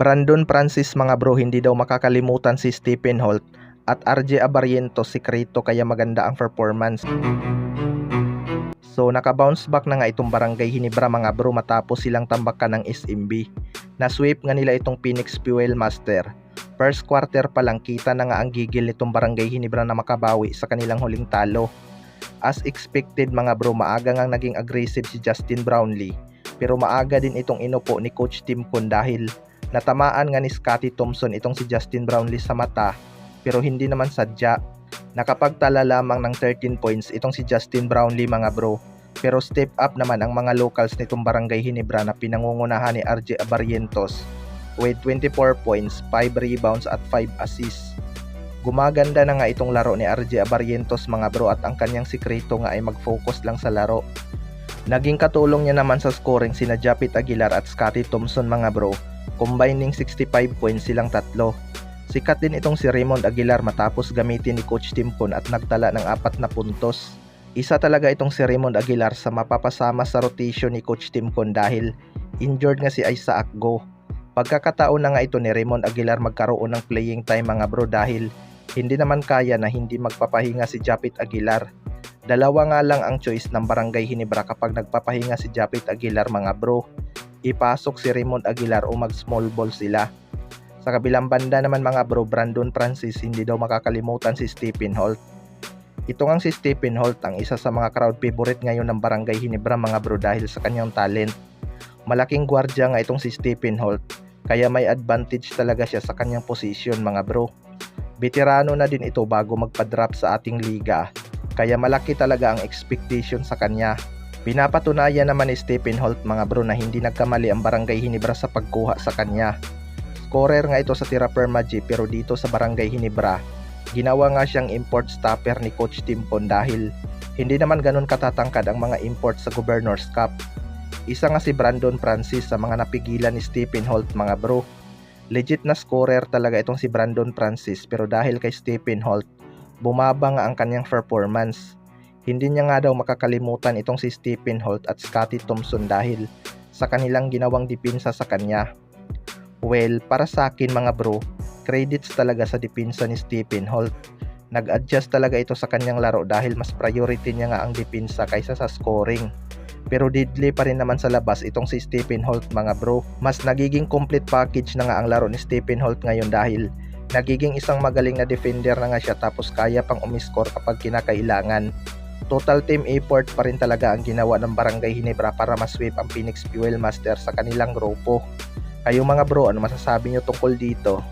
Brandon Francis mga bro, hindi daw makakalimutan si Stephen Holt at RJ Abarrientos sikreto kaya maganda ang performance. So naka-bounce back na nga itong Barangay Ginebra mga bro matapos silang tambakan ng SMB. Na-sweep nga nila itong Phoenix Fuel Master. First quarter pa lang kita na nga ang gigil nitong Barangay Ginebra na makabawi sa kanilang huling talo. As expected mga bro, maaga ngang naging aggressive si Justin Brownlee. Pero maaga din itong inupo ni Coach Tim Con dahil natamaan nga ni Scottie Thompson itong si Justin Brownlee sa mata pero hindi naman sadya. Nakapagtala lamang ng 13 points itong si Justin Brownlee mga bro. Pero step up naman ang mga locals nitong Barangay Ginebra na pinangungunahan ni RJ Abarrientos with 24 points, 5 rebounds at 5 assists. Gumaganda na nga itong laro ni RJ Abarrientos mga bro at ang kanyang sikreto nga ay mag-focus lang sa laro. Naging katulong niya naman sa scoring sina Japit Aguilar at Scottie Thompson mga bro, combining 65 points silang tatlo. Sikat din itong si Raymond Aguilar matapos gamitin ni Coach Tim Con at nagtala ng 4 na puntos. Isa talaga itong si Raymond Aguilar sa mapapasama sa rotation ni Coach Tim Con dahil injured nga si Isaac Go. Pagkakataon na nga ito ni Raymond Aguilar magkaroon ng playing time mga bro dahil hindi naman kaya na hindi magpapahinga si Japit Aguilar. Dalawa nga lang ang choice ng Barangay Ginebra kapag nagpapahinga si Japit Aguilar mga bro. Ipasok si Raymond Aguilar o mag small ball sila. Sa kabilang banda naman mga bro, Brandon Francis hindi daw makakalimutan si Stephen Holt. Ito ngang si Stephen Holt ang isa sa mga crowd favorite ngayon ng Barangay Ginebra mga bro dahil sa kanyang talent. Malaking gwardiya nga itong si Stephen Holt kaya may advantage talaga siya sa kanyang position mga bro. Veterano na din ito bago magpa-drop sa ating liga kaya malaki talaga ang expectation sa kanya. Pinapatunayan naman ni Stephen Holt mga bro na hindi nagkamali ang Barangay Ginebra sa pagkuha sa kanya. Scorer nga ito sa Tira Permaji pero dito sa Barangay Ginebra, ginawa nga siyang import stopper ni Coach Tim Con dahil hindi naman ganun katatangkad ang mga import sa Governor's Cup. Isa nga si Brandon Francis sa mga napigilan ni Stephen Holt mga bro. Legit na scorer talaga itong si Brandon Francis pero dahil kay Stephen Holt, bumaba nga ang kanyang performance. Hindi niya nga daw makakalimutan itong si Stephen Holt at Scottie Thompson dahil sa kanilang ginawang depensa sa kanya. Well, para sa akin mga bro, credits talaga sa depensa ni Stephen Holt. Nag-adjust talaga ito sa kanyang laro dahil mas priority niya nga ang depensa kaysa sa scoring. Pero deadly pa rin naman sa labas itong si Stephen Holt mga bro. Mas nagiging complete package na nga ang laro ni Stephen Holt ngayon dahil nagiging isang magaling na defender na nga siya tapos kaya pang umiscore kapag kinakailangan. Total team effort pa rin talaga ang ginawa ng Barangay Ginebra para masweep ang Phoenix Fuel Master sa kanilang grupo. Kayo mga bro, ano masasabi nyo tungkol dito?